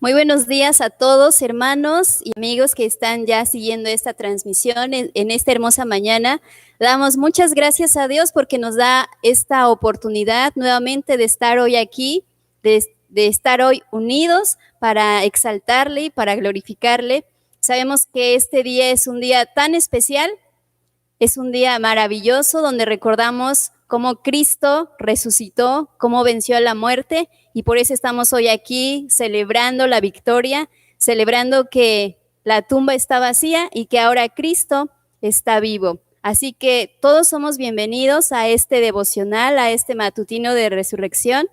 Muy buenos días a todos, hermanos y amigos que están ya siguiendo esta transmisión en esta hermosa mañana. Damos muchas gracias a Dios porque nos da esta oportunidad nuevamente de estar hoy aquí, de estar hoy unidos para exaltarle y para glorificarle. Sabemos que este día es un día tan especial, es un día maravilloso donde recordamos cómo Cristo resucitó, cómo venció a la muerte, y por eso estamos hoy aquí celebrando la victoria, celebrando que la tumba está vacía y que ahora Cristo está vivo. Así que todos somos bienvenidos a este devocional, a este matutino de resurrección.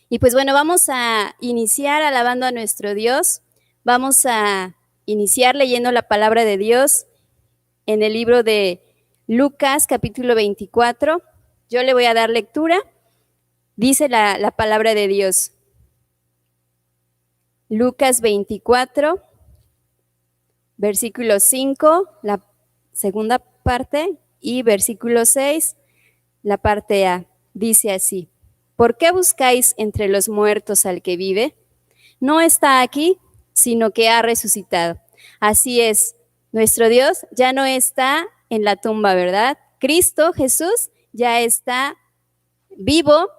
Y pues bueno, vamos a iniciar alabando a nuestro Dios. Vamos a iniciar leyendo la palabra de Dios en el libro de Lucas, capítulo 24. Yo le voy a dar lectura. Dice la palabra de Dios. Lucas 24, versículo 5, la segunda parte, y versículo 6, la parte A. Dice así: ¿por qué buscáis entre los muertos al que vive? No está aquí, sino que ha resucitado. Así es, nuestro Dios ya no está en la tumba, ¿verdad? Cristo Jesús ya está vivo,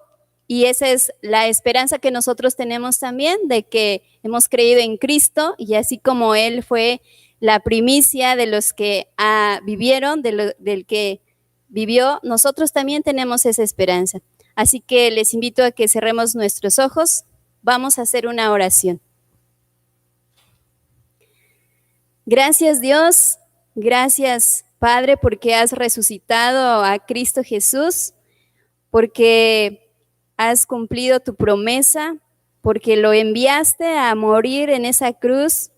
y esa es la esperanza que nosotros tenemos también, de que hemos creído en Cristo, y así como Él fue la primicia de los que vivieron, del que vivió, nosotros también tenemos esa esperanza. Así que les invito a que cerremos nuestros ojos. Vamos a hacer una oración. Gracias, Dios, gracias, Padre, porque has resucitado a Cristo Jesús, porque has cumplido tu promesa, porque lo enviaste a morir en esa cruz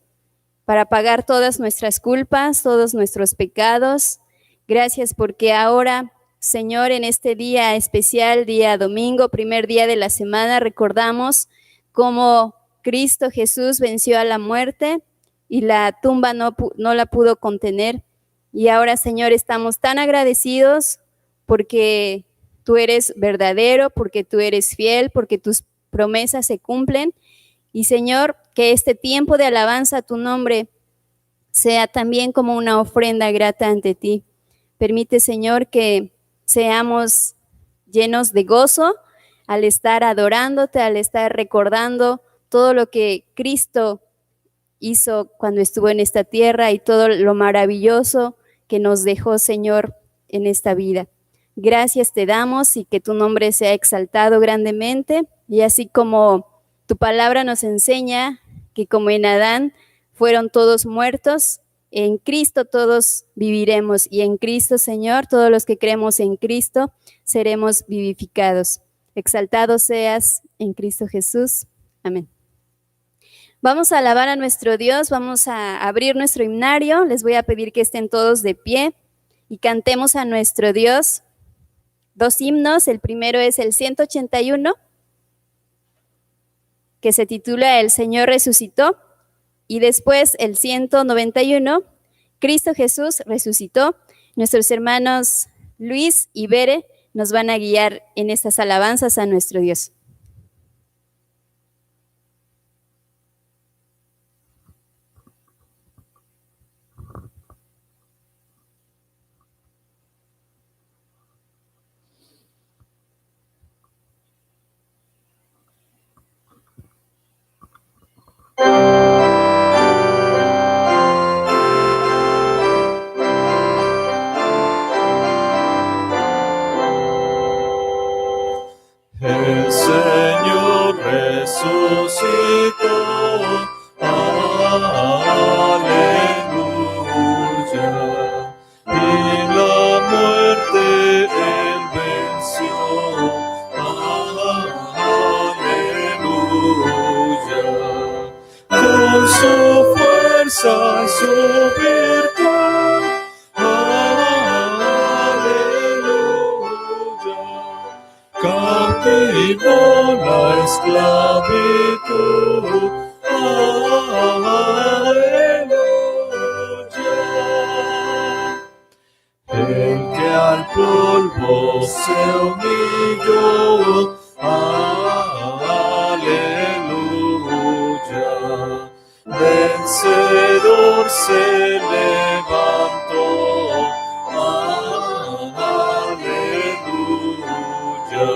para pagar todas nuestras culpas, todos nuestros pecados. Gracias porque ahora, Señor, en este día especial, día domingo, primer día de la semana, recordamos cómo Cristo Jesús venció a la muerte y la tumba no la pudo contener. Y ahora, Señor, estamos tan agradecidos porque tú eres verdadero, porque tú eres fiel, porque tus promesas se cumplen. Y, Señor, que este tiempo de alabanza a tu nombre sea también como una ofrenda grata ante ti. Permite, Señor, que seamos llenos de gozo al estar adorándote, al estar recordando todo lo que Cristo hizo cuando estuvo en esta tierra y todo lo maravilloso que nos dejó, Señor, en esta vida. Gracias te damos y que tu nombre sea exaltado grandemente, y así como tu palabra nos enseña que como en Adán fueron todos muertos, en Cristo todos viviremos, y en Cristo, Señor, todos los que creemos en Cristo seremos vivificados. Exaltado seas en Cristo Jesús. Amén. Vamos a alabar a nuestro Dios, vamos a abrir nuestro himnario. Les voy a pedir que estén todos de pie y cantemos a nuestro Dios 2 himnos. El primero es el 181, que se titula El Señor resucitó, y después el 191, Cristo Jesús resucitó. Nuestros hermanos Luis y Bere nos van a guiar en estas alabanzas a nuestro Dios. El Señor resucitó, aleluya, y la muerte Él venció, aleluya, con su fuerza y su virtud, cautivó la esclavitud, aleluya. El que al polvo se humilló, aleluya. vencedor se levantó. Aleluya.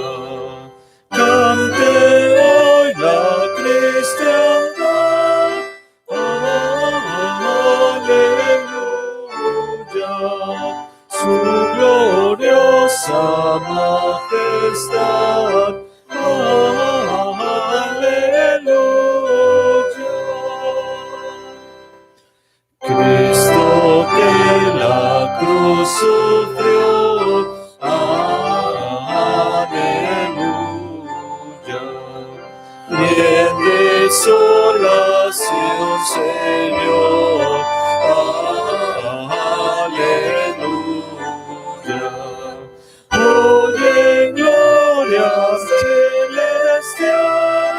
Cante hoy la cristiandad. Aleluya. Su gloriosa majestad. Aleluya. Cristo que la cruz sufrió. Aleluya. Bien desolación Señor. Aleluya. Hoy en gloria celestial.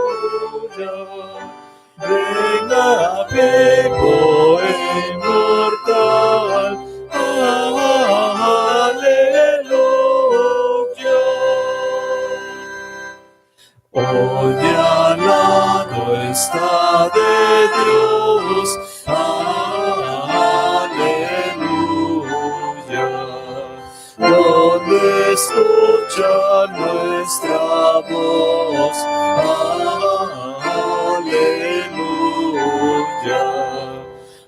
Aleluya. Reina vivo e inmortal. Aleluya. Hoy al lado está de Dios. Aleluya. Donde escucha nuestra voz. Aleluya.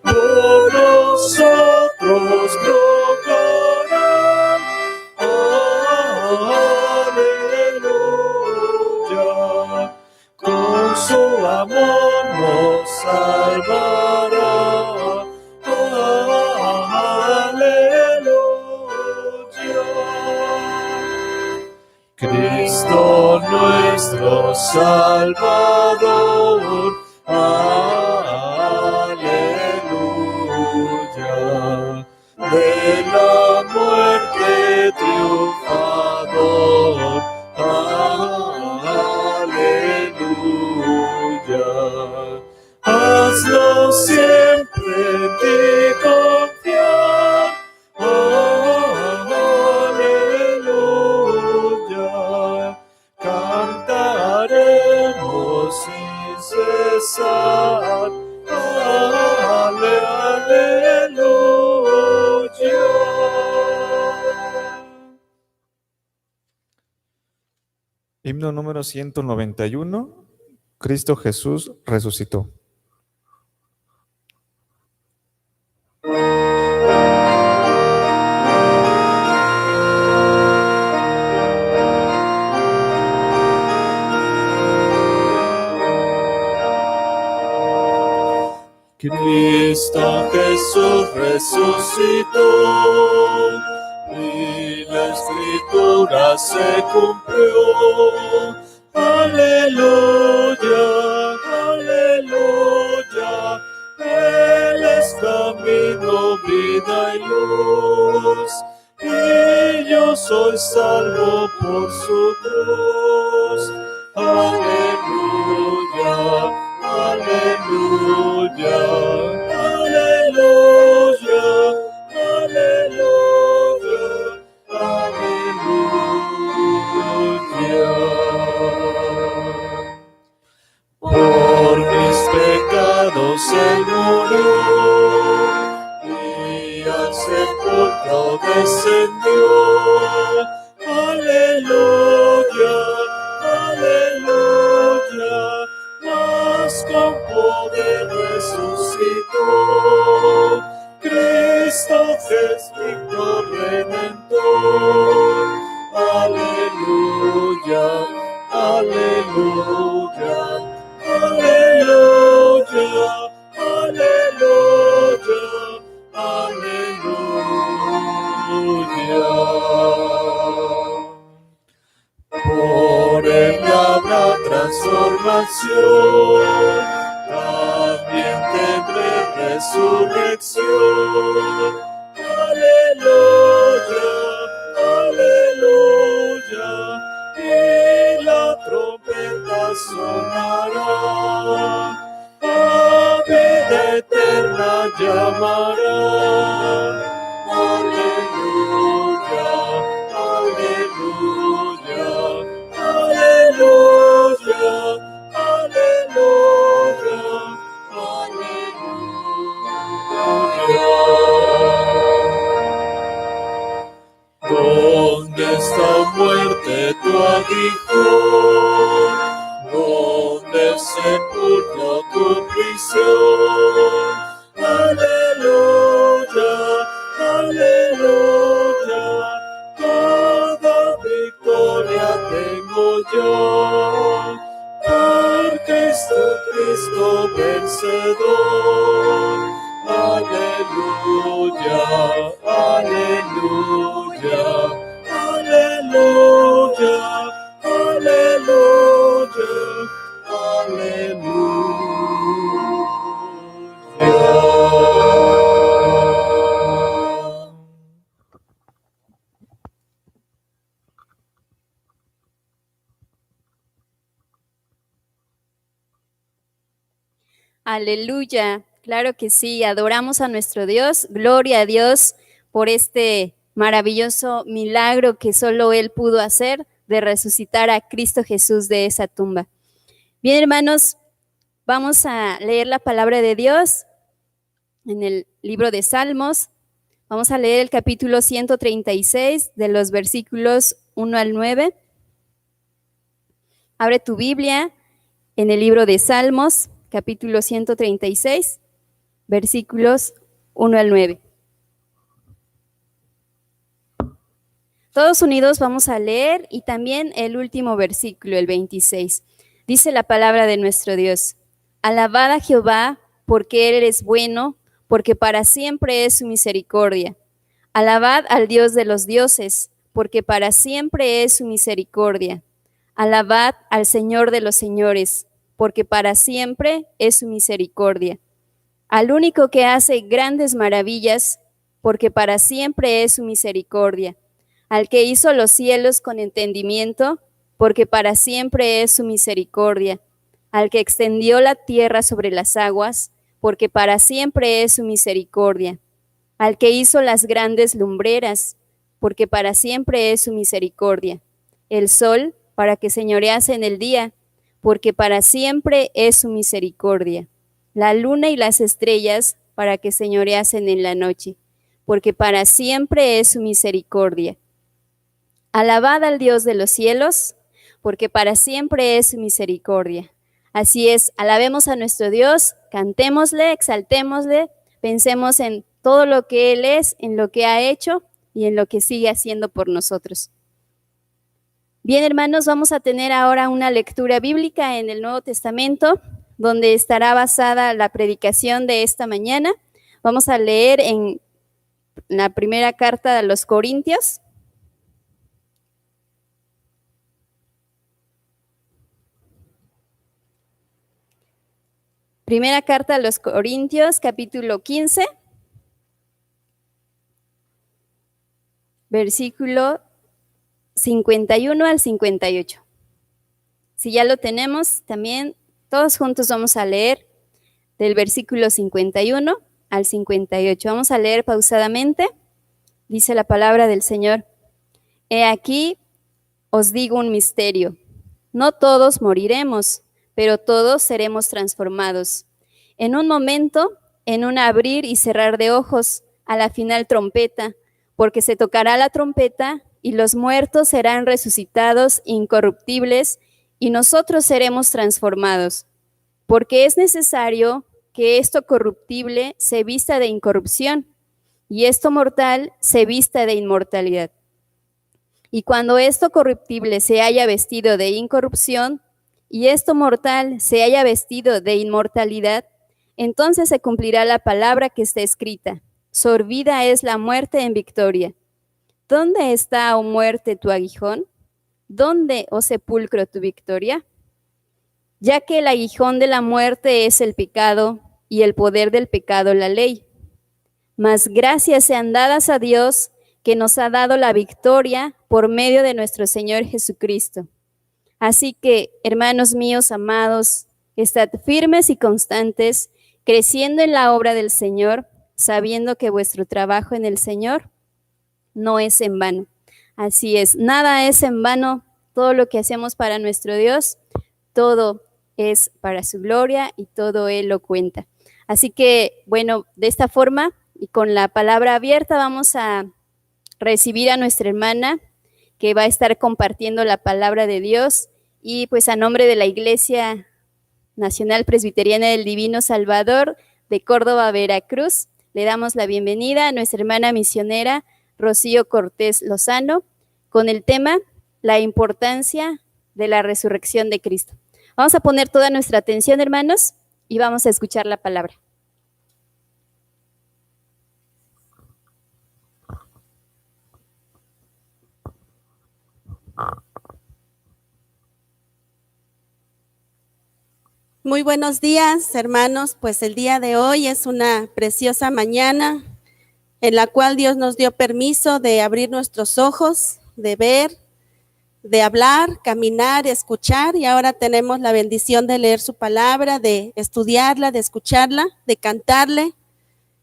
Por nosotros rogarán. Aleluya. Con su amor nos salvará. Aleluya. Cristo nuestro Salvador. Aleluya. De la muerte triunfador. Aleluya. Hazlo siempre en ti confiar. Aleluya. Cantaremos sin cesar. Aleluya. Himno número 191. Cristo Jesús resucitó. Cristo Jesús resucitó y la escritura se cumplió. Aleluya, aleluya. Él es camino, vida y luz, y yo soy salvo por su cruz. Aleluya, aleluya, aleluya, aleluya, aleluya. Por mis pecados Él murió y al sepulcro descendió. Aleluya, aleluya. Mas con poder resucitó. Cristo es Victor Redentor. Aleluya, aleluya, aleluya, aleluya, aleluya. Por él habrá transformación, también tendré resurrección. Aleluya, aleluya, y la trompeta sonará, a vida eterna llamará. Aleluya, aleluya, aleluya, esta muerte tu aguijón, donde el sepulcro tu prisión. Aleluya, aleluya, toda victoria tengo yo, porque es tu Cristo vencedor. Aleluya, aleluya, aleluya, aleluya, aleluya. Aleluya, claro que sí, adoramos a nuestro Dios, gloria a Dios por este maravilloso milagro que solo Él pudo hacer de resucitar a Cristo Jesús de esa tumba. Bien, hermanos, vamos a leer la palabra de Dios en el libro de Salmos. Vamos a leer el capítulo 136 de los versículos 1 al 9. Abre tu Biblia en el libro de Salmos, capítulo 136, versículos 1 al 9. Todos unidos vamos a leer y también el último versículo, el 26. Dice la palabra de nuestro Dios: Alabad a Jehová, porque Él es bueno, porque para siempre es su misericordia. Alabad al Dios de los dioses, porque para siempre es su misericordia. Alabad al Señor de los señores, porque para siempre es su misericordia. Al único que hace grandes maravillas, porque para siempre es su misericordia. Al que hizo los cielos con entendimiento, porque para siempre es su misericordia. Al que extendió la tierra sobre las aguas, porque para siempre es su misericordia. Al que hizo las grandes lumbreras, porque para siempre es su misericordia. El sol, para que señorease en el día, porque para siempre es su misericordia. La luna y las estrellas, para que señoreasen en la noche, porque para siempre es su misericordia. Alabad al Dios de los cielos, porque para siempre es su misericordia. Así es, alabemos a nuestro Dios, cantémosle, exaltémosle, pensemos en todo lo que Él es, en lo que ha hecho y en lo que sigue haciendo por nosotros. Bien, hermanos, vamos a tener ahora una lectura bíblica en el Nuevo Testamento, donde estará basada la predicación de esta mañana. Vamos a leer en la primera carta a los Corintios. Primera carta a los Corintios, capítulo 15, versículo 51 al 58. Si ya lo tenemos, también todos juntos vamos a leer del versículo 51 al 58. Vamos a leer pausadamente. Dice la palabra del Señor: He aquí, os digo un misterio. No todos moriremos, pero todos seremos transformados. En un momento, en un abrir y cerrar de ojos, a la final trompeta, porque se tocará la trompeta y los muertos serán resucitados incorruptibles y nosotros seremos transformados. Porque es necesario que esto corruptible se vista de incorrupción y esto mortal se vista de inmortalidad. Y cuando esto corruptible se haya vestido de incorrupción y esto mortal se haya vestido de inmortalidad, entonces se cumplirá la palabra que está escrita: sorbida es la muerte en victoria. ¿Dónde está, oh muerte, tu aguijón? ¿Dónde, oh sepulcro, tu victoria? Ya que el aguijón de la muerte es el pecado y el poder del pecado la ley. Mas gracias sean dadas a Dios, que nos ha dado la victoria por medio de nuestro Señor Jesucristo. Así que, hermanos míos amados, estad firmes y constantes, creciendo en la obra del Señor, sabiendo que vuestro trabajo en el Señor no es en vano. Así es, nada es en vano, todo lo que hacemos para nuestro Dios, todo es para su gloria y todo Él lo cuenta. Así que, bueno, de esta forma y con la palabra abierta vamos a recibir a nuestra hermana que va a estar compartiendo la palabra de Dios. Y pues a nombre de la Iglesia Nacional Presbiteriana del Divino Salvador de Córdoba, Veracruz, le damos la bienvenida a nuestra hermana misionera Rocío Cortés Lozano con el tema La importancia de la resurrección de Cristo. Vamos a poner toda nuestra atención, hermanos, y vamos a escuchar la palabra. Muy buenos días, hermanos. Pues el día de hoy es una preciosa mañana en la cual Dios nos dio permiso de abrir nuestros ojos, de ver, de hablar, caminar, escuchar, y ahora tenemos la bendición de leer su palabra, de estudiarla, de escucharla, de cantarle.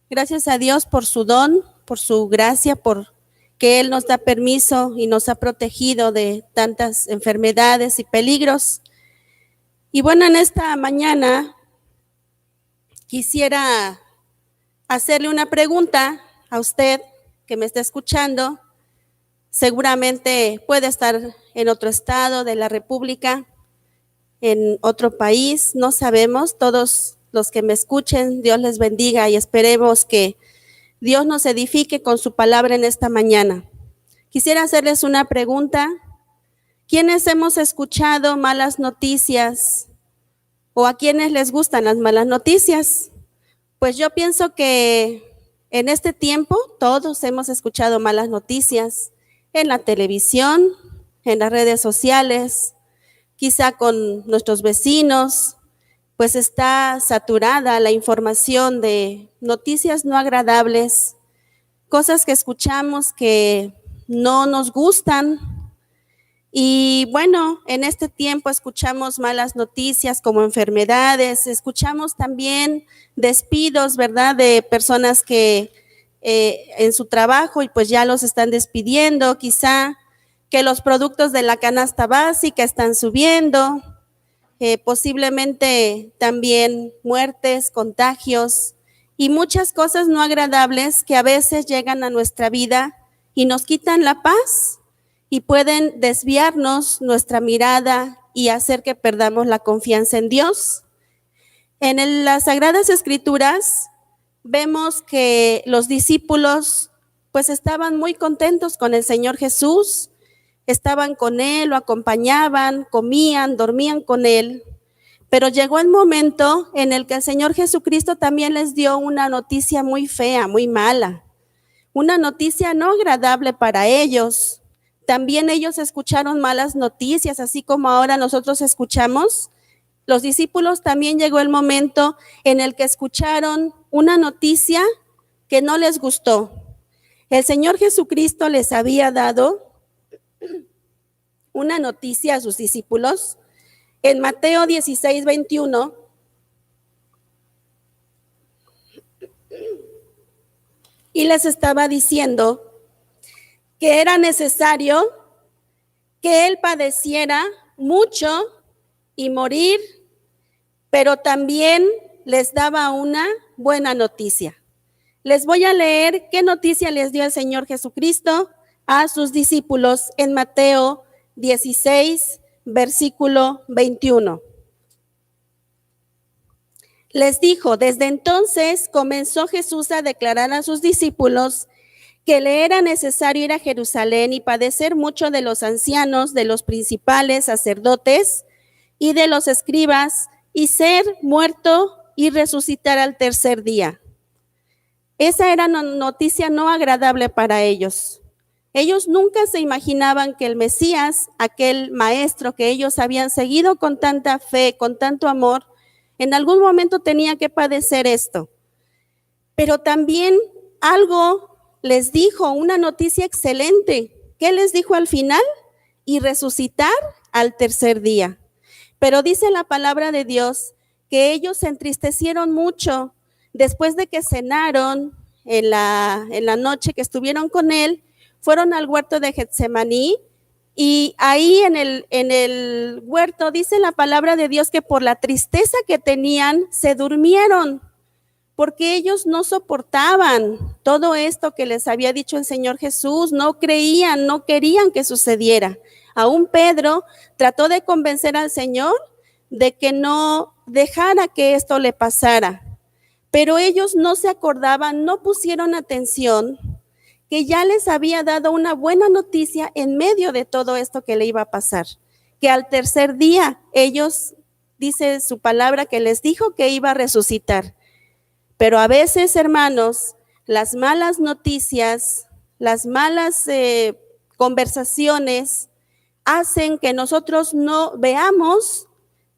Gracias a Dios por su don, por su gracia, por que Él nos da permiso y nos ha protegido de tantas enfermedades y peligros. Y bueno, en esta mañana quisiera hacerle una pregunta a usted que me está escuchando. Seguramente puede estar en otro estado de la República, en otro país, no sabemos. Todos los que me escuchen, Dios les bendiga y esperemos que Dios nos edifique con su palabra en esta mañana. Quisiera hacerles una pregunta. ¿Quiénes hemos escuchado malas noticias o a quienes les gustan las malas noticias? Pues yo pienso que en este tiempo todos hemos escuchado malas noticias en la televisión, en las redes sociales, quizá con nuestros vecinos, pues está saturada la información de noticias no agradables, cosas que escuchamos que no nos gustan. Y bueno, en este tiempo escuchamos malas noticias como enfermedades, escuchamos también despidos, ¿verdad?, de personas que en su trabajo y pues ya los están despidiendo, quizá que los productos de la canasta básica están subiendo, posiblemente también muertes, contagios y muchas cosas no agradables que a veces llegan a nuestra vida y nos quitan la paz y pueden desviarnos nuestra mirada y hacer que perdamos la confianza en Dios. En las Sagradas Escrituras vemos que los discípulos pues estaban muy contentos con el Señor Jesús, estaban con Él, lo acompañaban, comían, dormían con Él, pero llegó el momento en el que el Señor Jesucristo también les dio una noticia muy fea, muy mala, una noticia no agradable para ellos. También ellos escucharon malas noticias, así como ahora nosotros escuchamos. Los discípulos también llegó el momento en el que escucharon una noticia que no les gustó. El Señor Jesucristo les había dado una noticia a sus discípulos en Mateo 16:21. Y les estaba diciendo que era necesario que Él padeciera mucho y morir, pero también les daba una buena noticia. Les voy a leer qué noticia les dio el Señor Jesucristo a sus discípulos en Mateo 16, versículo 21. Les dijo: desde entonces comenzó Jesús a declarar a sus discípulos que le era necesario ir a Jerusalén y padecer mucho de los ancianos, de los principales sacerdotes y de los escribas, y ser muerto y resucitar al tercer día. Esa era una noticia no agradable para ellos. Ellos nunca se imaginaban que el Mesías, aquel maestro que ellos habían seguido con tanta fe, con tanto amor, en algún momento tenía que padecer esto. Pero también algo les dijo, una noticia excelente. ¿Qué les dijo al final? Y resucitar al tercer día. Pero dice la palabra de Dios que ellos se entristecieron mucho después de que cenaron en la noche que estuvieron con Él. Fueron al huerto de Getsemaní y ahí en el huerto dice la palabra de Dios que por la tristeza que tenían se durmieron. porque ellos no soportaban todo esto que les había dicho el Señor Jesús, no creían, no querían que sucediera. Aún Pedro trató de convencer al Señor de que no dejara que esto le pasara, pero ellos no se acordaban, no pusieron atención, que ya les había dado una buena noticia en medio de todo esto que le iba a pasar, que al tercer día ellos, dice su palabra, que les dijo que iba a resucitar. Pero a veces, hermanos, las malas noticias, las malas conversaciones hacen que nosotros no veamos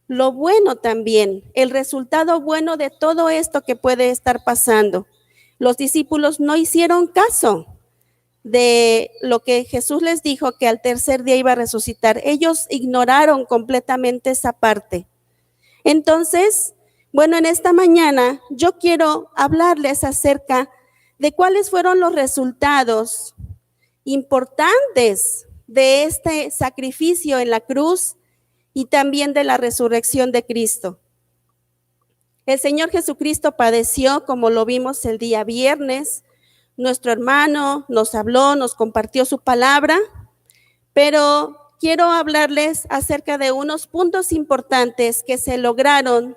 lo bueno también, el resultado bueno de todo esto que puede estar pasando. Los discípulos no hicieron caso de lo que Jesús les dijo, que al tercer día iba a resucitar. Ellos ignoraron completamente esa parte. Entonces, bueno, en esta mañana yo quiero hablarles acerca de cuáles fueron los resultados importantes de este sacrificio en la cruz y también de la resurrección de Cristo. El Señor Jesucristo padeció, como lo vimos el día viernes. Nuestro hermano nos habló, nos compartió su palabra, pero quiero hablarles acerca de unos puntos importantes que se lograron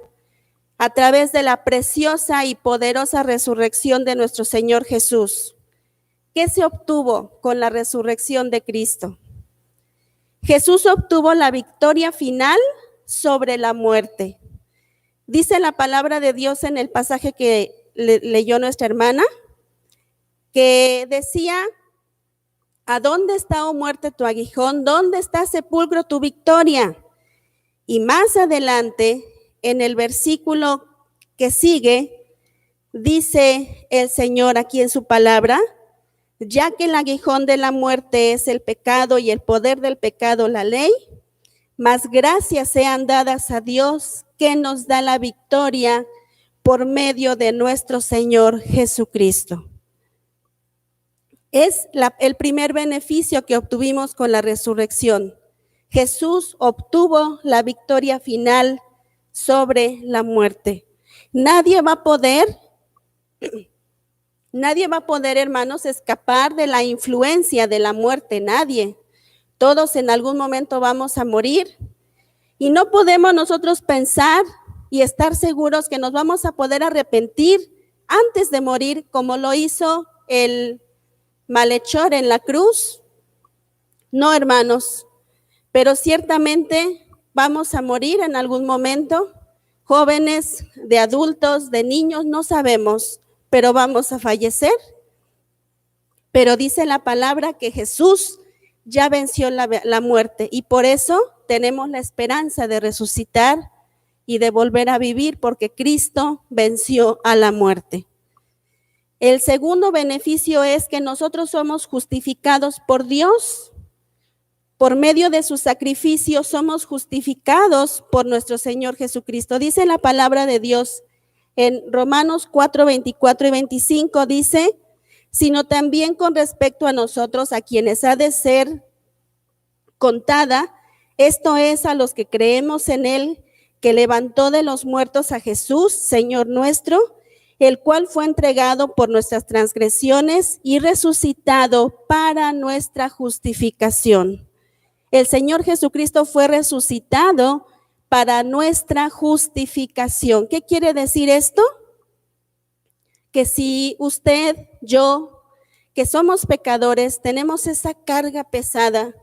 a través de la preciosa y poderosa resurrección de nuestro Señor Jesús. ¿Qué se obtuvo con la resurrección de Cristo? Jesús obtuvo la victoria final sobre la muerte. Dice la palabra de Dios en el pasaje que leyó nuestra hermana, que decía: ¿a dónde está, oh muerte, tu aguijón? ¿Dónde está, sepulcro, tu victoria? Y más adelante, en el versículo que sigue, dice el Señor aquí en su palabra: ya que el aguijón de la muerte es el pecado y el poder del pecado la ley, mas gracias sean dadas a Dios que nos da la victoria por medio de nuestro Señor Jesucristo. Es el primer beneficio que obtuvimos con la resurrección. Jesús obtuvo la victoria final sobre la muerte. Nadie va a poder, hermanos, escapar de la influencia de la muerte. Nadie. Todos en algún momento vamos a morir y no podemos nosotros pensar y estar seguros que nos vamos a poder arrepentir antes de morir, como lo hizo el malhechor en la cruz. No, hermanos, pero ciertamente vamos a morir en algún momento, jóvenes, de adultos, de niños, no sabemos, pero vamos a fallecer. Pero dice la palabra que Jesús ya venció la muerte y por eso tenemos la esperanza de resucitar y de volver a vivir, porque Cristo venció a la muerte. El segundo beneficio es que nosotros somos justificados por Dios. Por medio de su sacrificio somos justificados por nuestro Señor Jesucristo. Dice la palabra de Dios en Romanos 4, 24 y 25, dice: sino también con respecto a nosotros, a quienes ha de ser contada, esto es, a los que creemos en Él, que levantó de los muertos a Jesús, Señor nuestro, el cual fue entregado por nuestras transgresiones y resucitado para nuestra justificación. El Señor Jesucristo fue resucitado para nuestra justificación. ¿Qué quiere decir esto? Que si usted, yo, que somos pecadores, tenemos esa carga pesada,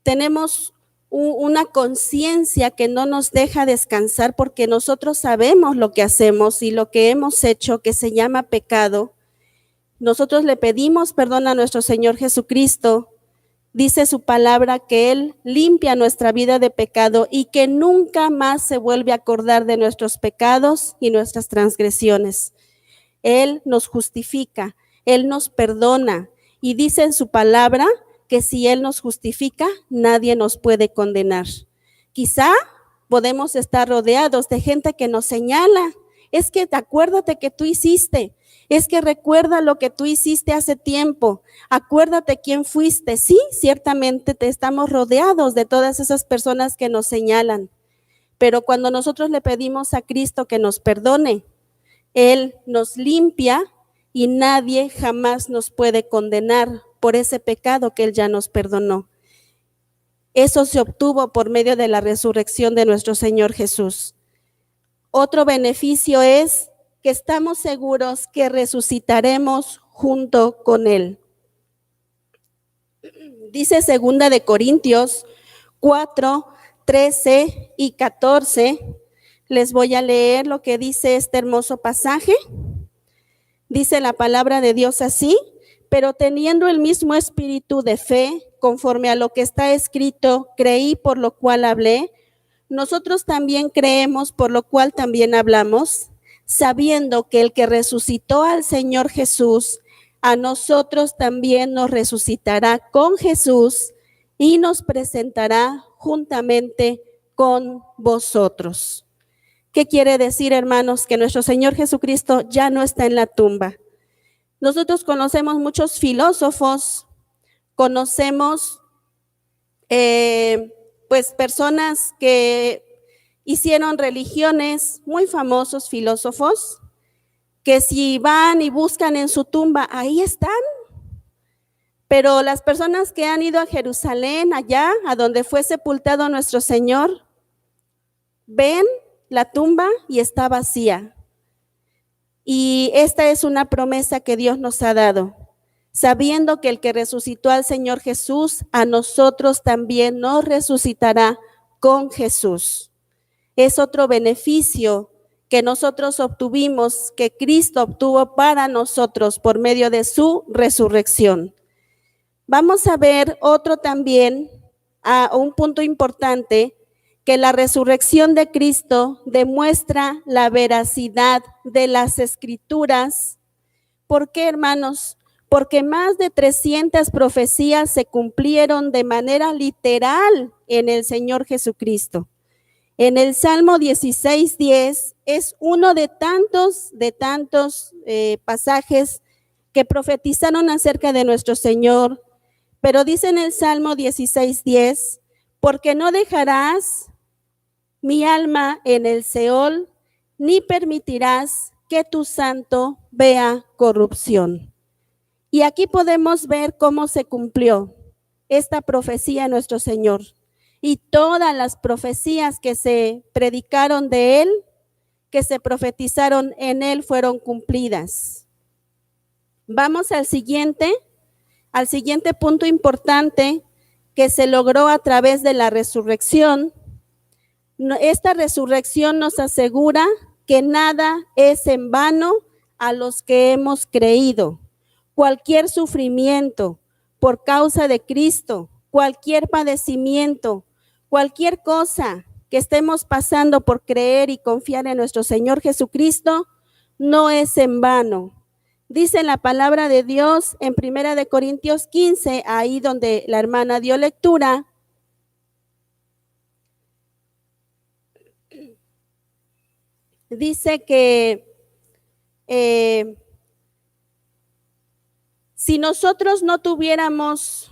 tenemos una conciencia que no nos deja descansar, porque nosotros sabemos lo que hacemos y lo que hemos hecho, que se llama pecado. Nosotros le pedimos perdón a nuestro Señor Jesucristo. Dice su palabra que Él limpia nuestra vida de pecado y que nunca más se vuelve a acordar de nuestros pecados y nuestras transgresiones. Él nos justifica, Él nos perdona y dice en su palabra que si Él nos justifica, nadie nos puede condenar. Quizá podemos estar rodeados de gente que nos señala: es que acuérdate que tú hiciste, es que recuerda lo que tú hiciste hace tiempo, acuérdate quién fuiste. Sí, ciertamente estamos rodeados de todas esas personas que nos señalan, pero cuando nosotros le pedimos a Cristo que nos perdone, Él nos limpia y nadie jamás nos puede condenar por ese pecado que Él ya nos perdonó. Eso se obtuvo por medio de la resurrección de nuestro Señor Jesús. Otro beneficio es que estamos seguros que resucitaremos junto con Él. Dice 2 de Corintios 4, 13 y 14. Les voy a leer lo que dice este hermoso pasaje. Dice la palabra de Dios así: pero teniendo el mismo espíritu de fe, conforme a lo que está escrito, creí por lo cual hablé, nosotros también creemos por lo cual también hablamos, sabiendo que el que resucitó al Señor Jesús, a nosotros también nos resucitará con Jesús y nos presentará juntamente con vosotros. ¿Qué quiere decir, hermanos? Que nuestro Señor Jesucristo ya no está en la tumba. Nosotros conocemos muchos filósofos, conocemos pues personas que hicieron religiones, muy famosos filósofos, que si van y buscan en su tumba, ahí están. Pero las personas que han ido a Jerusalén, allá, a donde fue sepultado nuestro Señor, ven la tumba y está vacía. Y esta es una promesa que Dios nos ha dado, sabiendo que el que resucitó al Señor Jesús, a nosotros también nos resucitará con Jesús. Es otro beneficio que nosotros obtuvimos, que Cristo obtuvo para nosotros por medio de su resurrección. Vamos a ver otro también, un punto importante, que la resurrección de Cristo demuestra la veracidad de las Escrituras. ¿Por qué, hermanos? Porque más de 300 profecías se cumplieron de manera literal en el Señor Jesucristo. En el Salmo 16:10 es uno de tantos pasajes que profetizaron acerca de nuestro Señor, pero dice en el Salmo 16:10, porque no dejarás mi alma en el Seol, ni permitirás que tu santo vea corrupción. Y aquí podemos ver cómo se cumplió esta profecía de nuestro Señor. Y todas las profecías que se predicaron de Él, que se profetizaron en Él, fueron cumplidas. Vamos al siguiente punto importante que se logró a través de la resurrección. Esta resurrección nos asegura que nada es en vano a los que hemos creído. Cualquier sufrimiento por causa de Cristo, cualquier padecimiento, cualquier cosa que estemos pasando por creer y confiar en nuestro Señor Jesucristo, no es en vano. Dice la palabra de Dios en 1 de Corintios 15, ahí donde la hermana dio lectura. Dice que si nosotros no tuviéramos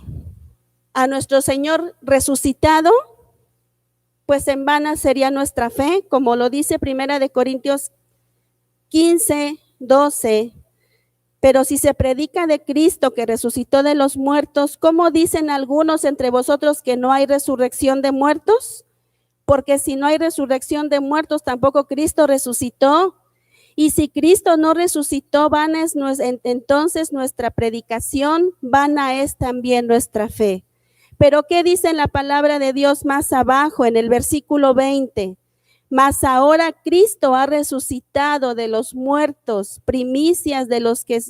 a nuestro Señor resucitado, pues en vana sería nuestra fe, como lo dice 1 de Corintios 15, 12. Pero si se predica de Cristo que resucitó de los muertos, ¿cómo dicen algunos entre vosotros que no hay resurrección de muertos? Porque si no hay resurrección de muertos, tampoco Cristo resucitó. Y si Cristo no resucitó, vana es entonces nuestra predicación, vana es también nuestra fe. Pero ¿qué dice la palabra de Dios más abajo en el versículo 20? Mas ahora Cristo ha resucitado de los muertos, primicias de los que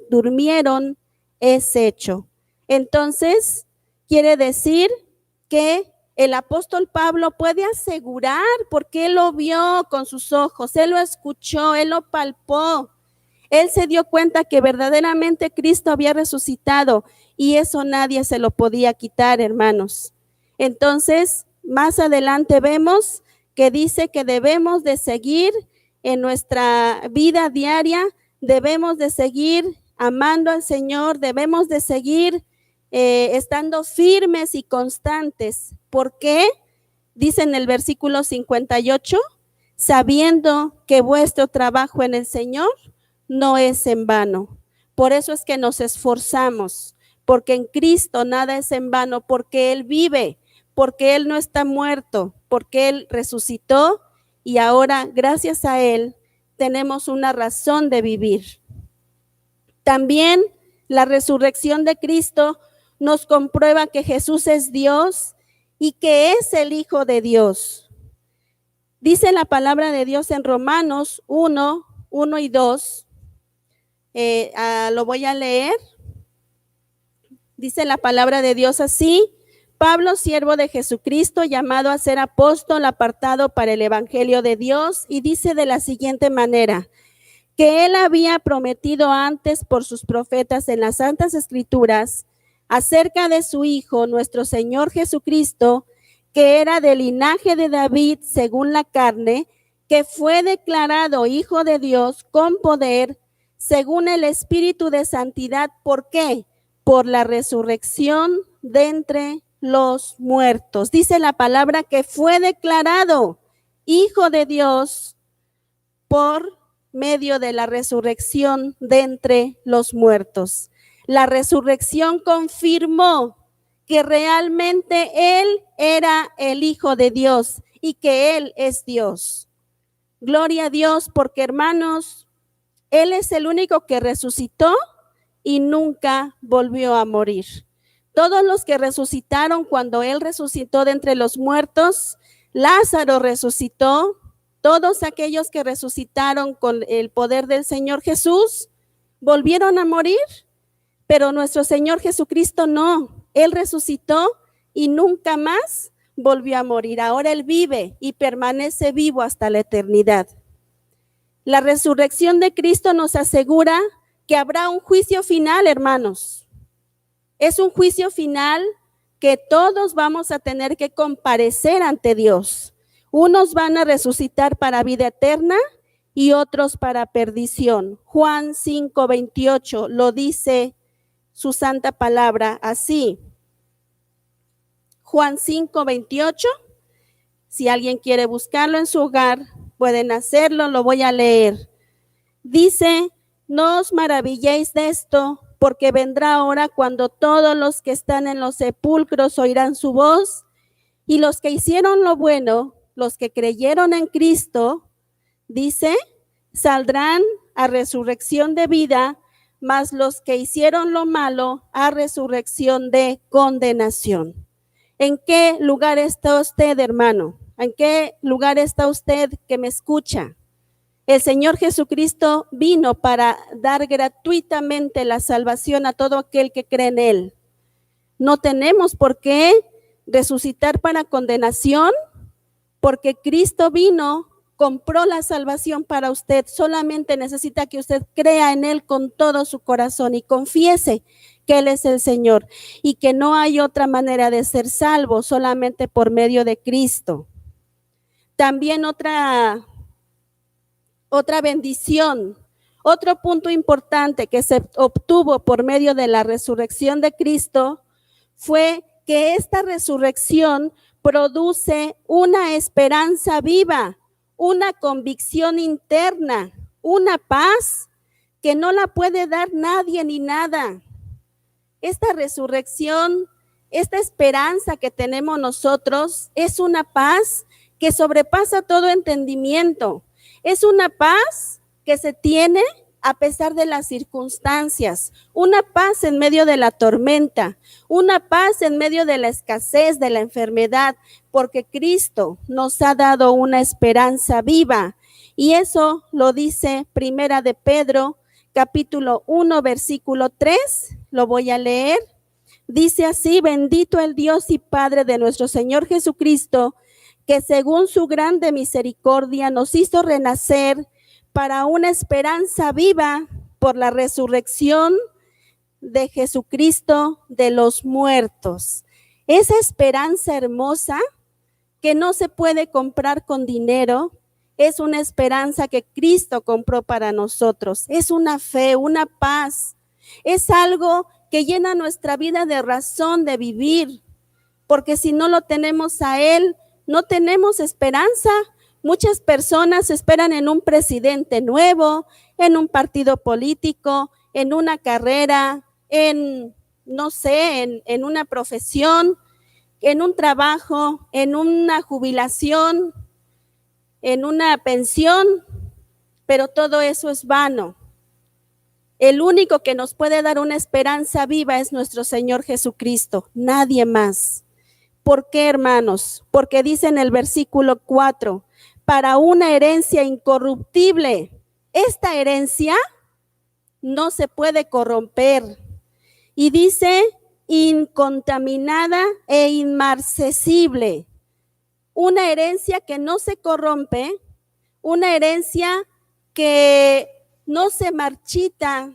durmieron es hecho. Entonces, quiere decir que el apóstol Pablo puede asegurar, porque él lo vio con sus ojos, él lo escuchó, él lo palpó, él se dio cuenta que verdaderamente Cristo había resucitado y eso nadie se lo podía quitar, hermanos. Entonces, más adelante vemos que dice que debemos de seguir en nuestra vida diaria, debemos de seguir amando al Señor, debemos de seguir estando firmes y constantes. ¿Por qué? Dice en el versículo 58, sabiendo que vuestro trabajo en el Señor no es en vano. Por eso es que nos esforzamos, porque en Cristo nada es en vano, porque Él vive, porque Él no está muerto, porque Él resucitó y ahora, gracias a Él, tenemos una razón de vivir. También la resurrección de Cristo nos comprueba que Jesús es Dios y que es el Hijo de Dios. Dice la palabra de Dios en Romanos 1, 1 y 2. Lo voy a leer. Dice la palabra de Dios así: Pablo, siervo de Jesucristo, llamado a ser apóstol, apartado para el evangelio de Dios, y dice de la siguiente manera: que él había prometido antes por sus profetas en las Santas Escrituras acerca de su Hijo, nuestro Señor Jesucristo, que era del linaje de David según la carne, que fue declarado Hijo de Dios con poder, según el Espíritu de Santidad. ¿Por qué? Por la resurrección de entre los muertos. Dice la palabra que fue declarado Hijo de Dios por medio de la resurrección de entre los muertos. La resurrección confirmó que realmente Él era el Hijo de Dios y que Él es Dios. Gloria a Dios, porque hermanos, Él es el único que resucitó y nunca volvió a morir. Todos los que resucitaron cuando Él resucitó de entre los muertos, Lázaro resucitó, todos aquellos que resucitaron con el poder del Señor Jesús volvieron a morir, pero nuestro Señor Jesucristo no. Él resucitó y nunca más volvió a morir. Ahora Él vive y permanece vivo hasta la eternidad. La resurrección de Cristo nos asegura que habrá un juicio final, hermanos. Es un juicio final que todos vamos a tener que comparecer ante Dios. Unos van a resucitar para vida eterna y otros para perdición. Juan 5:28 lo dice su santa palabra así. Juan 5:28, si alguien quiere buscarlo en su hogar, pueden hacerlo, lo voy a leer. Dice: no os maravilléis de esto, porque vendrá hora cuando todos los que están en los sepulcros oirán su voz, y los que hicieron lo bueno, los que creyeron en Cristo, dice, saldrán a resurrección de vida, mas los que hicieron lo malo a resurrección de condenación. ¿En qué lugar está usted, hermano? ¿En qué lugar está usted que me escucha? El Señor Jesucristo vino para dar gratuitamente la salvación a todo aquel que cree en Él. No tenemos por qué resucitar para condenación, porque Cristo vino, compró la salvación para usted. Solamente necesita que usted crea en Él con todo su corazón y confiese que Él es el Señor y que no hay otra manera de ser salvo, solamente por medio de Cristo. También otra bendición, otro punto importante que se obtuvo por medio de la resurrección de Cristo fue que esta resurrección produce una esperanza viva, una convicción interna, una paz que no la puede dar nadie ni nada. Esta resurrección, esta esperanza que tenemos nosotros es una paz que sobrepasa todo entendimiento. Es una paz que se tiene a pesar de las circunstancias, una paz en medio de la tormenta, una paz en medio de la escasez, de la enfermedad, porque Cristo nos ha dado una esperanza viva. Y eso lo dice Primera de Pedro, capítulo 1, versículo 3, lo voy a leer. Dice así: bendito el Dios y Padre de nuestro Señor Jesucristo, que según su grande misericordia nos hizo renacer para una esperanza viva por la resurrección de Jesucristo de los muertos. Esa esperanza hermosa que no se puede comprar con dinero, es una esperanza que Cristo compró para nosotros. Es una fe, una paz. Es algo que llena nuestra vida de razón de vivir, porque si no lo tenemos a Él, no tenemos esperanza, Muchas personas esperan en un presidente nuevo, en un partido político, en una carrera, en, no sé, en una profesión, en un trabajo, en una jubilación, en una pensión, pero todo eso es vano. El único que nos puede dar una esperanza viva es nuestro Señor Jesucristo, nadie más. ¿Por qué, hermanos? Porque dice en el versículo 4, para una herencia incorruptible. Esta herencia no se puede corromper. Y dice incontaminada e inmarcesible. Una herencia que no se corrompe, una herencia que no se marchita.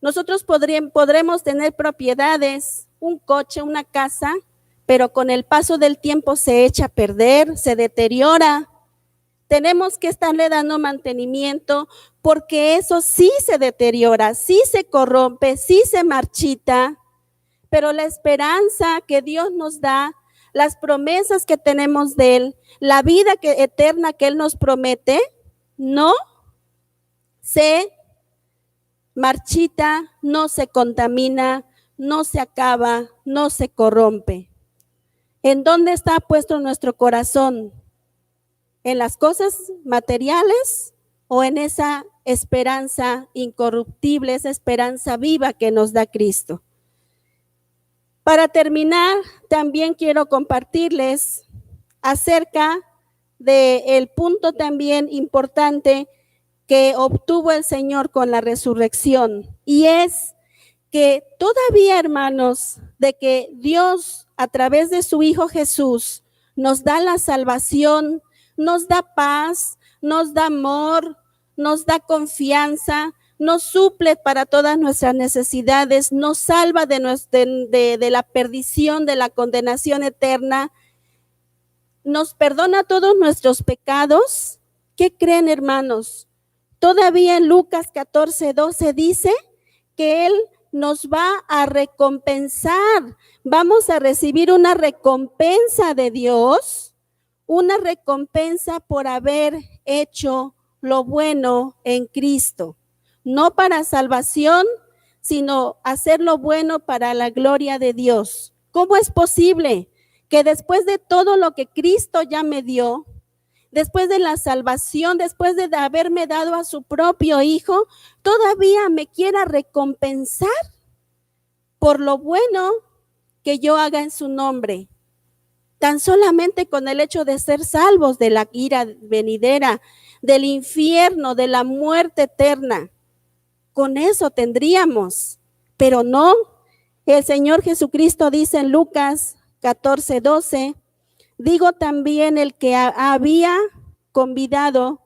Nosotros podremos tener propiedades, un coche, una casa, pero con el paso del tiempo se echa a perder, se deteriora. Tenemos que estarle dando mantenimiento porque eso sí se deteriora, sí se corrompe, sí se marchita, pero la esperanza que Dios nos da, las promesas que tenemos de Él, la vida eterna que Él nos promete, no se marchita, no se contamina, no se acaba, no se corrompe. ¿En dónde está puesto nuestro corazón? ¿En las cosas materiales o en esa esperanza incorruptible, esa esperanza viva que nos da Cristo? Para terminar, también quiero compartirles acerca del punto también importante que obtuvo el Señor con la resurrección, y es que todavía, hermanos, de que Dios a través de su Hijo Jesús nos da la salvación, nos da paz, nos da amor, nos da confianza, nos suple para todas nuestras necesidades, nos salva de la perdición, de la condenación eterna, nos perdona todos nuestros pecados. ¿Qué creen, hermanos? Todavía en Lucas 14:12 dice que Él nos va a recompensar. Vamos a recibir una recompensa de Dios, una recompensa por haber hecho lo bueno en Cristo. No para salvación, sino hacer lo bueno para la gloria de Dios. ¿Cómo es posible que después de todo lo que Cristo ya me dio, después de la salvación, después de haberme dado a su propio Hijo, todavía me quiera recompensar por lo bueno que yo haga en su nombre? Tan solamente con el hecho de ser salvos de la ira venidera, del infierno, de la muerte eterna. Con eso tendríamos, pero no. El Señor Jesucristo dice en Lucas 14:12, digo también el que había convidado,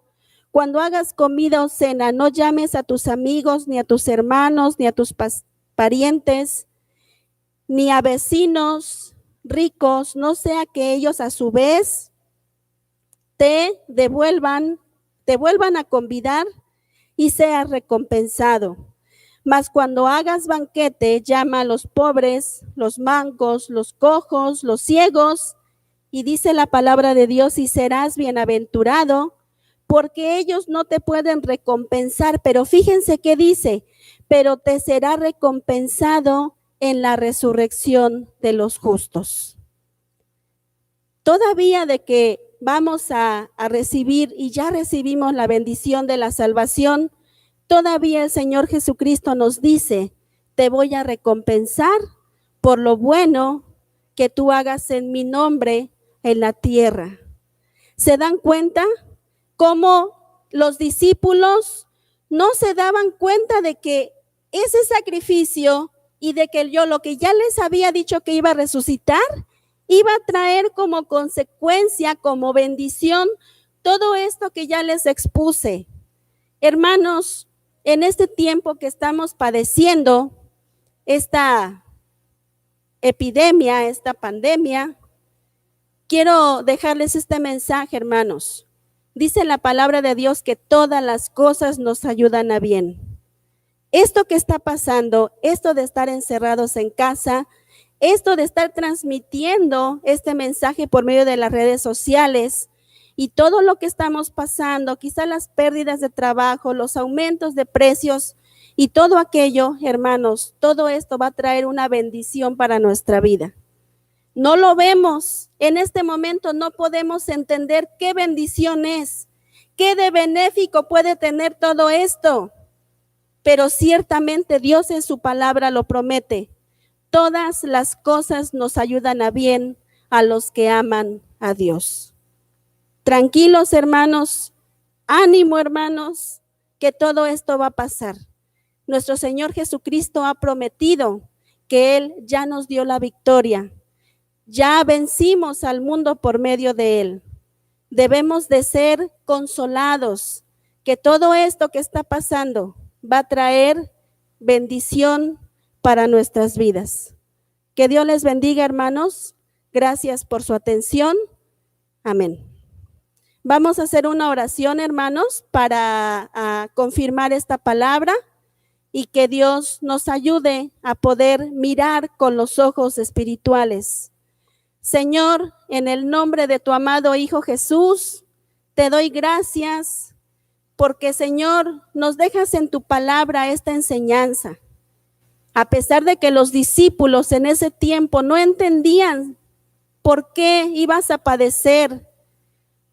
cuando hagas comida o cena, no llames a tus amigos, ni a tus hermanos, ni a tus parientes, ni a vecinos ricos, no sea que ellos a su vez te vuelvan a convidar y seas recompensado. Mas cuando hagas banquete, llama a los pobres, los mancos, los cojos, los ciegos, y dice la palabra de Dios, y serás bienaventurado, porque ellos no te pueden recompensar. Pero fíjense qué dice, pero te será recompensado en la resurrección de los justos. Todavía de que vamos a recibir, y ya recibimos la bendición de la salvación, todavía el Señor Jesucristo nos dice, te voy a recompensar por lo bueno que tú hagas en mi nombre en la tierra. ¿Se dan cuenta cómo los discípulos no se daban cuenta de que ese sacrificio y de que lo que ya les había dicho que iba a resucitar, iba a traer como consecuencia, como bendición, todo esto que ya les expuse? Hermanos, en este tiempo que estamos padeciendo esta epidemia, esta pandemia, quiero dejarles este mensaje, hermanos. Dice la palabra de Dios que todas las cosas nos ayudan a bien. Esto que está pasando, esto de estar encerrados en casa, esto de estar transmitiendo este mensaje por medio de las redes sociales, y todo lo que estamos pasando, quizá las pérdidas de trabajo, los aumentos de precios y todo aquello, hermanos, todo esto va a traer una bendición para nuestra vida. No lo vemos, en este momento no podemos entender qué bendición es, qué de benéfico puede tener todo esto, pero ciertamente Dios en su palabra lo promete. Todas las cosas nos ayudan a bien a los que aman a Dios. Tranquilos, hermanos, ánimo, hermanos, que todo esto va a pasar. Nuestro Señor Jesucristo ha prometido que Él ya nos dio la victoria. Ya vencimos al mundo por medio de Él. Debemos de ser consolados, que todo esto que está pasando va a traer bendición para nuestras vidas. Que Dios les bendiga, hermanos. Gracias por su atención. Amén. Vamos a hacer una oración, hermanos, para confirmar esta palabra y que Dios nos ayude a poder mirar con los ojos espirituales. Señor, en el nombre de tu amado Hijo Jesús, te doy gracias porque, Señor, nos dejas en tu palabra esta enseñanza. A pesar de que los discípulos en ese tiempo no entendían por qué ibas a padecer,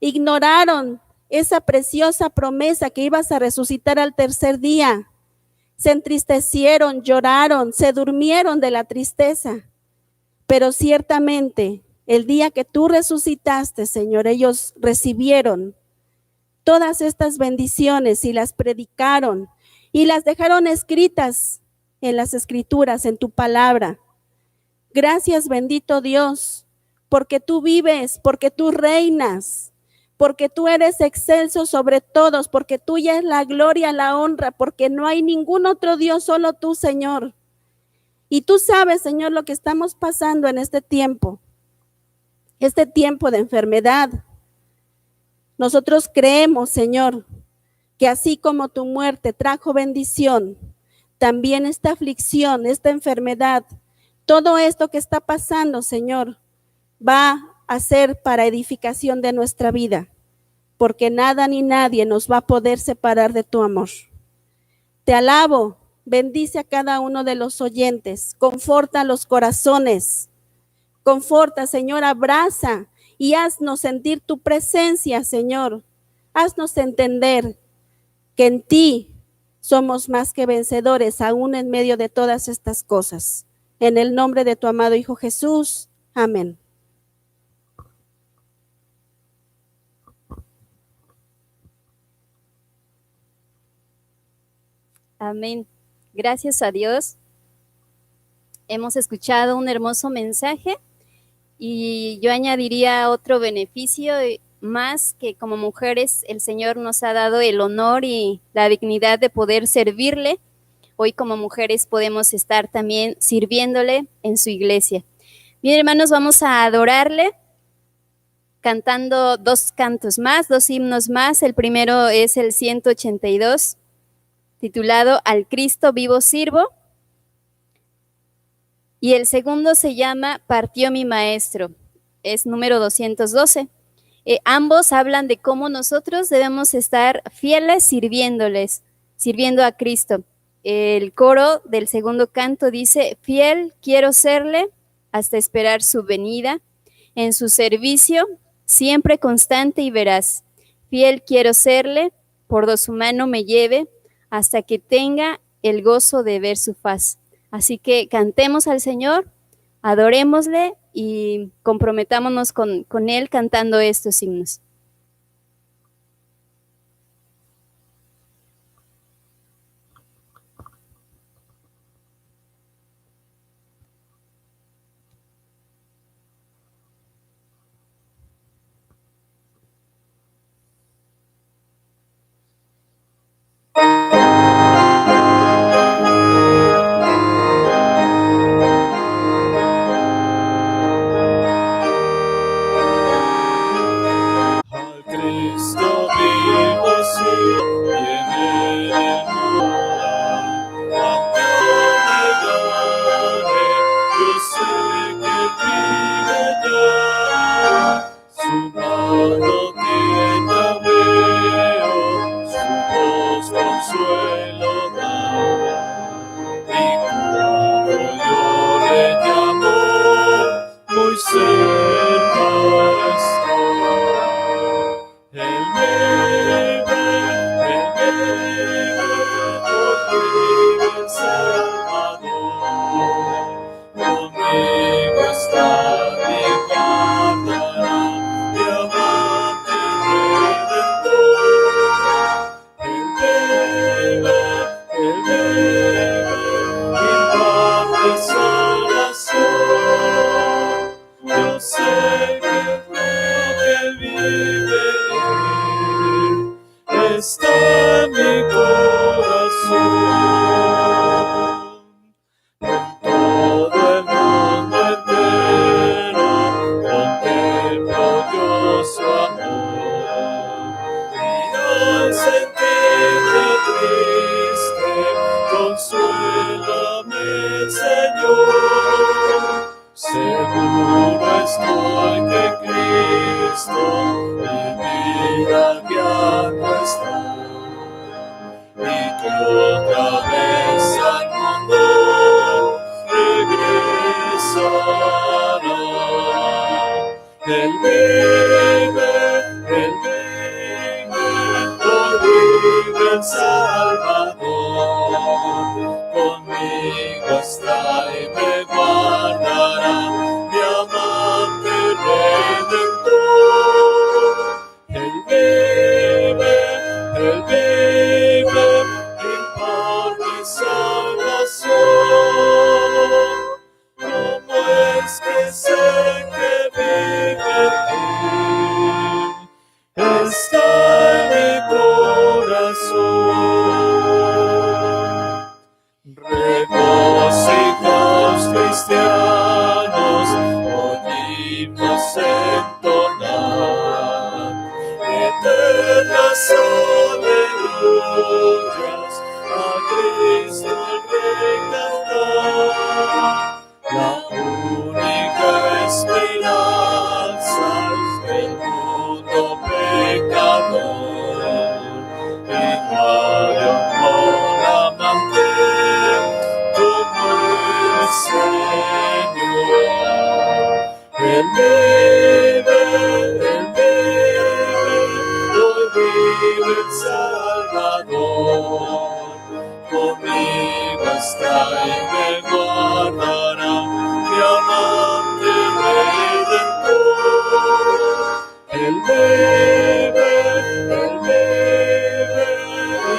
ignoraron esa preciosa promesa que ibas a resucitar al tercer día. Se entristecieron, lloraron, se durmieron de la tristeza. Pero ciertamente, el día que tú resucitaste, Señor, ellos recibieron todas estas bendiciones y las predicaron y las dejaron escritas en las Escrituras, en tu palabra. Gracias, bendito Dios, porque tú vives, porque tú reinas, porque tú eres excelso sobre todos, porque tuya es la gloria, la honra, porque no hay ningún otro Dios, solo tú, Señor. Y tú sabes, Señor, lo que estamos pasando en este tiempo de enfermedad. Nosotros creemos, Señor, que así como tu muerte trajo bendición, también esta aflicción, esta enfermedad, todo esto que está pasando, Señor, va a ser para edificación de nuestra vida, porque nada ni nadie nos va a poder separar de tu amor. Te alabo, bendice a cada uno de los oyentes, conforta los corazones, conforta, Señor, abraza y haznos sentir tu presencia, Señor. Haznos entender que en ti somos más que vencedores, aún en medio de todas estas cosas. En el nombre de tu amado Hijo Jesús. Amén. Amén. Gracias a Dios. Hemos escuchado un hermoso mensaje y yo añadiría otro beneficio más, que como mujeres el Señor nos ha dado el honor y la dignidad de poder servirle. Hoy como mujeres podemos estar también sirviéndole en su iglesia. Bien, hermanos, vamos a adorarle cantando dos cantos más, dos himnos más. El primero es el 182, titulado Al Cristo vivo sirvo. Y el segundo se llama Partió mi maestro, es número 212. Ambos hablan de cómo nosotros debemos estar fieles sirviendo a Cristo. El coro del segundo canto dice: fiel quiero serle hasta esperar su venida, en su servicio siempre constante y veraz. Fiel quiero serle, por do su mano me lleve, hasta que tenga el gozo de ver su faz. Así que cantemos al Señor, adorémosle y comprometámonos con Él cantando estos himnos. Señor. Seguro estoy que Cristo mi vida guiando está, y que otra vez al mundo regresará. Él vive, hoy vive el Salvador. Conmigo está y me guardará, mi amante Redentor. Él vive, imparte salvación. ¿Cómo es que sé que vive Él? Está en mi corazón. Regocijos cristianos, oímos entonar eternas aleluya a Cristo el Rey cantar. La única esperanza del mundo pecador, igual amor amante como el Señor. Él vive, hoy vive el Salvador. Conmigo está y me guardará, mi amante Redentor. Él vive,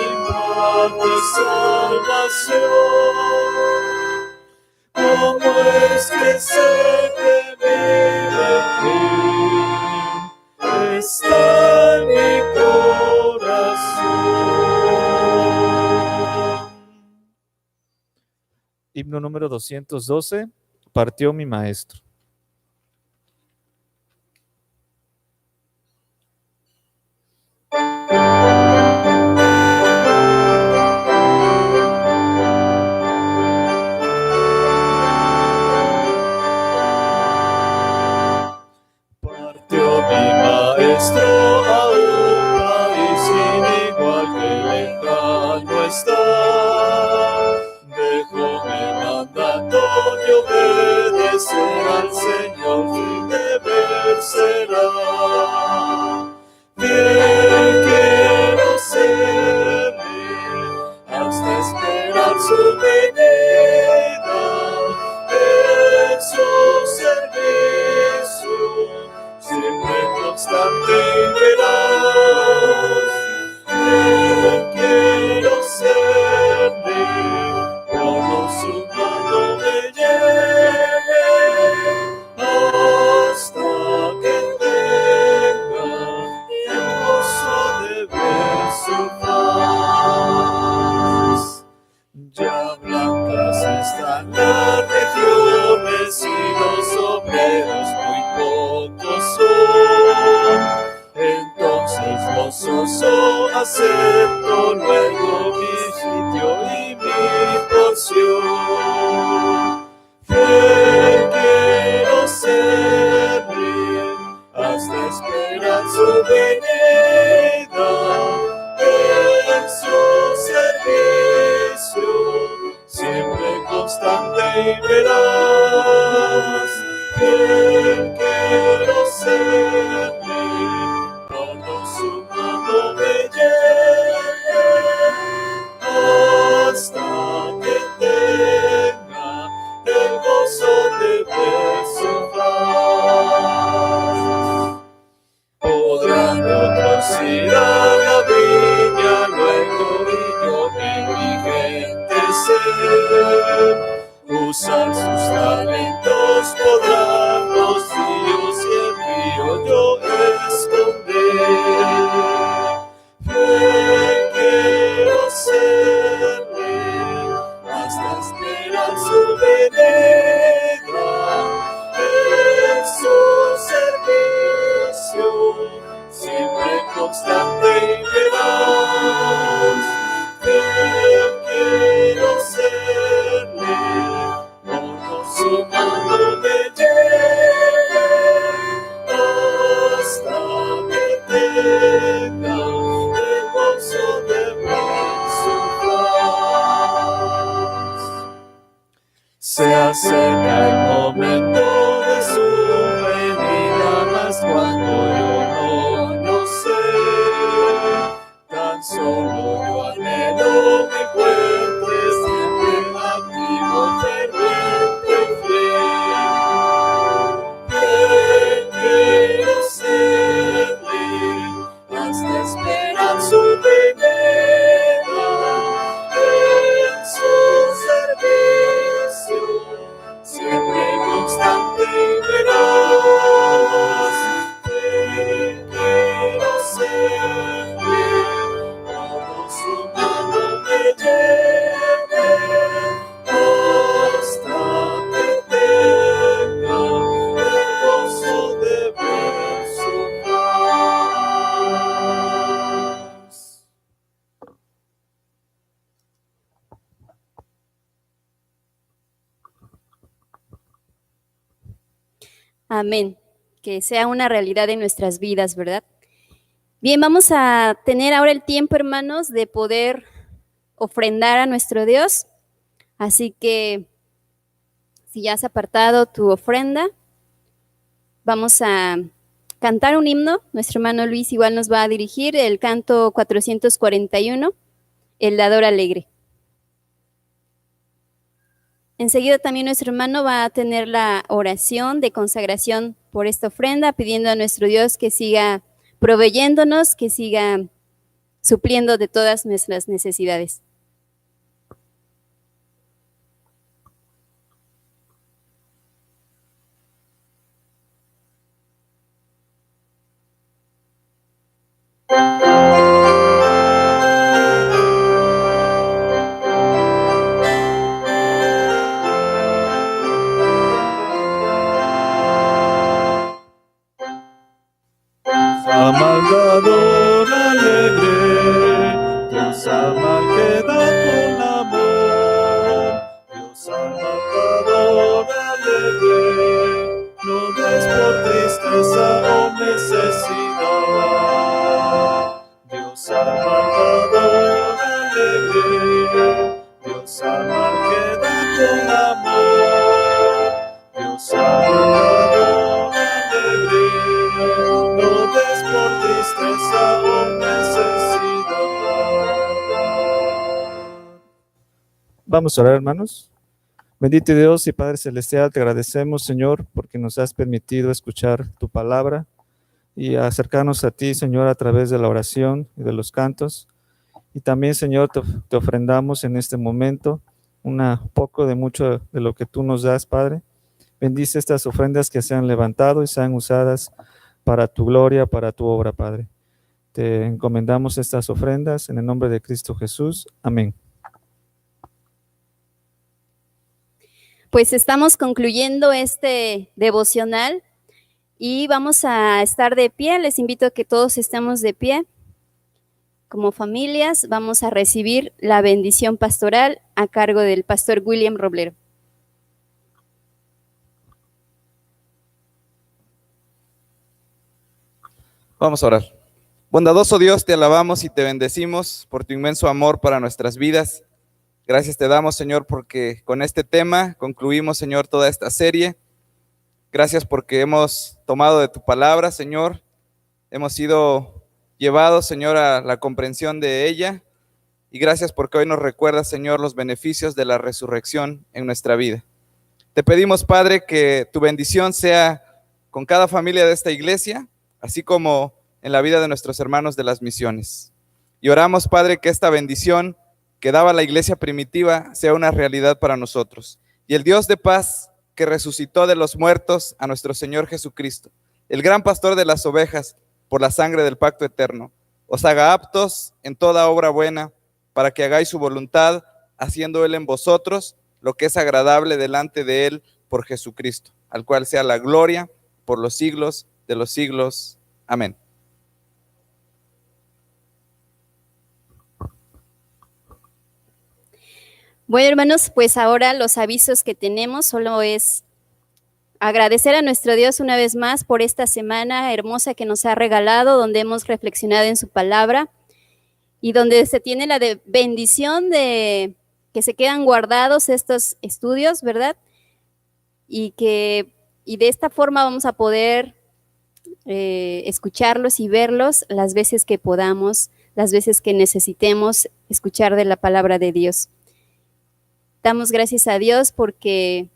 imparte salvación. ¿Cómo es que sé que vive Él? Está en mi corazón. Himno número 212, partió mi maestro. Partió mi maestro a un país sin igual que lejano está. Dejó mi mandato de obedecer al Señor, mi deber será. Fiel quiero serle hasta esperar su venida, en su servicio siempre constante y veraz. Fiel quiero serle, cuando su mano me lleve, hasta que tenga el gozo de ver su faz. Ya blancas están las regiones y los obreros muy pocos son. Entonces gozoso acepto luego mi sitio y mi porción. Fiel quiero serle hasta esperar su venida, en su servicio siempre constante y veraz. Fiel quiero serle, cuando su mano me lleve, hasta que tenga el gozo de ver su faz. Podrán otros ir a la viña luego y yo indigente ser. Usar sus talentos podrán los ríos y el río yo esconder. Fiel quiero serle hasta esperar su venida, en su servicio siempre constante y veraz. Fiel quiero serle, su mano me lleve hasta que tenga el gozo de ver su faz. Se acerca el momento de su venida, mas cuando yo no sé, tan solo yo anhelo me encuentre siempre activo, ferviente, fiel. Quiero serle hasta esperar su venida en su servicio, siempre constante y veraz. Quiero serle, todo su mano me lleve hasta que tenga el gozo de ver su faz. Amén. Que sea una realidad en nuestras vidas, ¿verdad? Bien, vamos a tener ahora el tiempo, hermanos, de poder ofrendar a nuestro Dios. Así que, si ya has apartado tu ofrenda, vamos a cantar un himno. Nuestro hermano Luis igual nos va a dirigir el canto 441, El Dador Alegre. Enseguida también nuestro hermano va a tener la oración de consagración por esta ofrenda, pidiendo a nuestro Dios que siga proveyéndonos, que siga supliendo de todas nuestras necesidades. Ama al dador alegre, Dios ama al que da con amor. Dios ama al dador alegre, no des por tristeza o necesidad. Dios ama al dador alegre, Dios ama al que da con amor. Dios ama al dador alegre, no des por tristeza o necesidad. Vamos a orar, hermanos. Bendito Dios y Padre Celestial, te agradecemos, Señor, porque nos has permitido escuchar tu palabra y acercarnos a ti, Señor, a través de la oración y de los cantos. Y también, Señor, te ofrendamos en este momento un poco de mucho de lo que tú nos das, Padre. Bendice estas ofrendas que se han levantado y sean usadas para tu gloria, para tu obra, Padre. Te encomendamos estas ofrendas en el nombre de Cristo Jesús. Amén. Pues estamos concluyendo este devocional y vamos a estar de pie. Les invito a que todos estemos de pie. Como familias, vamos a recibir la bendición pastoral a cargo del pastor William Roblero. Vamos a orar. Bondadoso Dios, te alabamos y te bendecimos por tu inmenso amor para nuestras vidas. Gracias te damos, Señor, porque con este tema concluimos, Señor, toda esta serie. Gracias porque hemos tomado de tu palabra, Señor. Hemos sido llevados, Señor, a la comprensión de ella. Y gracias porque hoy nos recuerdas, Señor, los beneficios de la resurrección en nuestra vida. Te pedimos, Padre, que tu bendición sea con cada familia de esta iglesia, así como en la vida de nuestros hermanos de las misiones. Y oramos, Padre, que esta bendición que daba la iglesia primitiva sea una realidad para nosotros. Y el Dios de paz que resucitó de los muertos a nuestro Señor Jesucristo, el gran pastor de las ovejas, por la sangre del pacto eterno, os haga aptos en toda obra buena, para que hagáis su voluntad, haciendo Él en vosotros lo que es agradable delante de Él por Jesucristo, al cual sea la gloria por los siglos de los siglos. Amén. Bueno, hermanos, pues ahora los avisos que tenemos solo es agradecer a nuestro Dios una vez más por esta semana hermosa que nos ha regalado, donde hemos reflexionado en su palabra y donde se tiene la bendición de que se quedan guardados estos estudios, ¿verdad? Y de esta forma vamos a poder escucharlos y verlos las veces que podamos, las veces que necesitemos escuchar de la palabra de Dios. Damos gracias a Dios porque,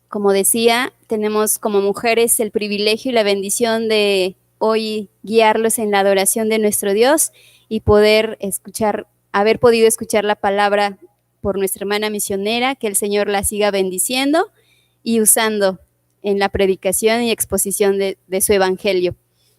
como decía, tenemos como mujeres el privilegio y la bendición de hoy guiarlos en la adoración de nuestro Dios y poder haber podido escuchar la palabra por nuestra hermana misionera, que el Señor la siga bendiciendo y usando en la predicación y exposición de su evangelio.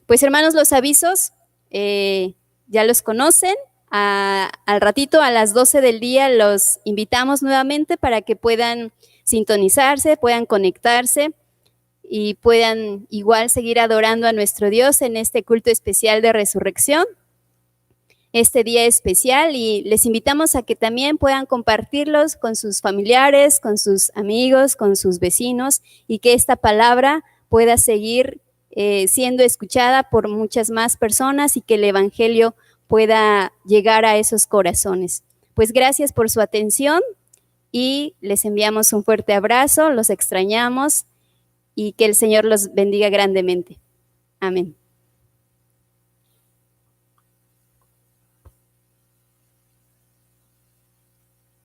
Pues hermanos, los avisos ya los conocen. Al ratito, a las 12 del día, los invitamos nuevamente para que puedan sintonizarse, puedan conectarse y puedan igual seguir adorando a nuestro Dios en este culto especial de resurrección, este día especial, y les invitamos a que también puedan compartirlos con sus familiares, con sus amigos, con sus vecinos, y que esta palabra pueda seguir siendo escuchada por muchas más personas y que el evangelio pueda llegar a esos corazones. Pues gracias por su atención y les enviamos un fuerte abrazo, los extrañamos y que el Señor los bendiga grandemente. Amén.